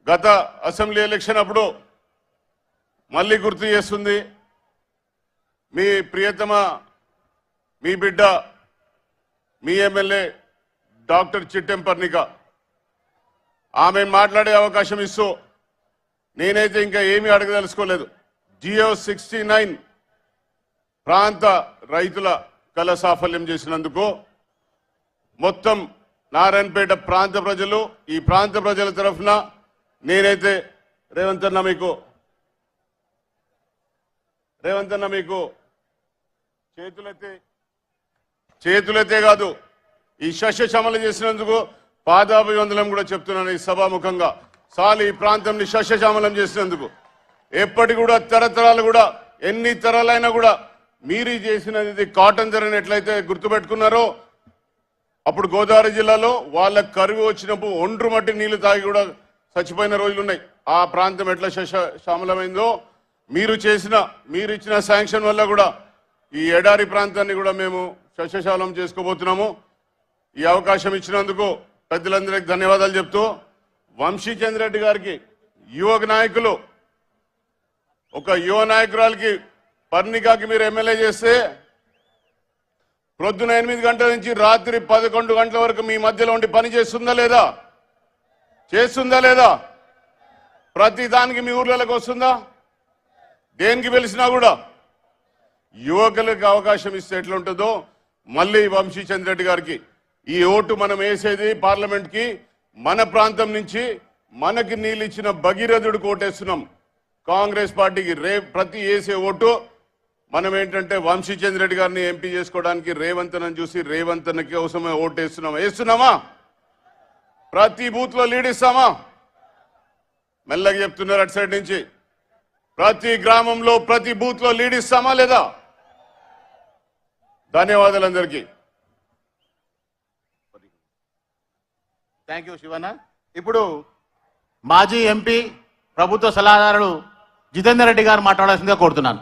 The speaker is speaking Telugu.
గత అసెంబ్లీ ఎలక్షన్ అప్పుడు మళ్ళీ గుర్తు చేస్తుంది మీ ప్రియతమ మీ బిడ్డ మీ ఎమ్మెల్యే డాక్టర్ చిట్టెం పర్ణిక ఆమె మాట్లాడే అవకాశం ఇస్తూ నేనైతే ఇంకా ఏమీ అడగదలుచుకోలేదు. జియో 69 ప్రాంత రైతుల కళ సాఫల్యం చేసినందుకు మొత్తం నారాయణపేట ప్రాంత ప్రజలు ఈ ప్రాంత ప్రజల తరఫున నేనైతే రేవంత్ అన్న మీకు చేతులైతే కాదు ఈ సస్యశ్యామలం చేసినందుకు పాదాభివందనం కూడా చెప్తున్నాను ఈ సభాముఖంగా. సాలి ఈ ప్రాంతంని సస్యశ్యామలం చేసినందుకు ఎప్పటి కూడా తరతరాలు కూడా ఎన్ని తరాలైనా కూడా మీరు చేసినది కాటన్ ధరని ఎట్లయితే గుర్తుపెట్టుకున్నారో అప్పుడు గోదావరి జిల్లాలో వాళ్ళ కరువు వచ్చినప్పుడు ఒండ్రు మట్టి నీళ్లు తాగి కూడా చచ్చిపోయిన రోజులు ఉన్నాయి. ఆ ప్రాంతం ఎట్లా సస్యశ్యామలమైందో మీరు ఇచ్చిన శాంక్షన్ వల్ల కూడా ఈ ఎడారి ప్రాంతాన్ని కూడా మేము సస్యశ్యామలం చేసుకోబోతున్నాము. ఈ అవకాశం ఇచ్చినందుకు పెద్దలందరికీ ధన్యవాదాలు చెప్తూ వంశీచంద్ర రెడ్డి గారికి ఒక యువ నాయకురాలకి పర్ణికాకి మీరు ఎమ్మెల్యే చేస్తే ప్రొద్దున 8 గంటల నుంచి రాత్రి 11 గంటల వరకు మీ మధ్యలో ఉండి పని చేస్తుందా లేదా? ప్రతి దానికి మీ ఊర్లలోకి వస్తుందా? దేనికి పిలిచినా కూడా యువకులకు అవకాశం ఇస్తే ఎట్లుంటుందో మళ్ళీ వంశీచంద్ర రెడ్డి గారికి ఈ ఓటు మనం వేసేది పార్లమెంట్ కి మన ప్రాంతం నుంచి మనకి నీళ్ళు ఇచ్చిన భగీరథుడు ఓటేస్తున్నాం. కాంగ్రెస్ పార్టీకి ప్రతి వేసే ఓటు మనం ఏంటంటే వంశీచంద్ర రెడ్డి గారిని ఎంపీ చేసుకోవడానికి రేవంత్ అన్నని చూసి రేవంత్ అన్న కోసమే వేస్తున్నామా? ప్రతి బూత్ లో లీడ్ ఇస్తామా? మెల్లగా చెప్తున్నారు అటు సైడ్ నుంచి. ప్రతి గ్రామంలో ప్రతి బూత్ లో లీడ్ ఇస్తామా లేదా? ధన్యవాదాలు అందరికీ. Thank you Shivanna. ఇప్పుడు మాజీ ఎంపీ ప్రభుత్వ సలహాదారుడు జితేందర్ రెడ్డి గారు మాట్లాడాల్సిందిగా కోరుతున్నాను.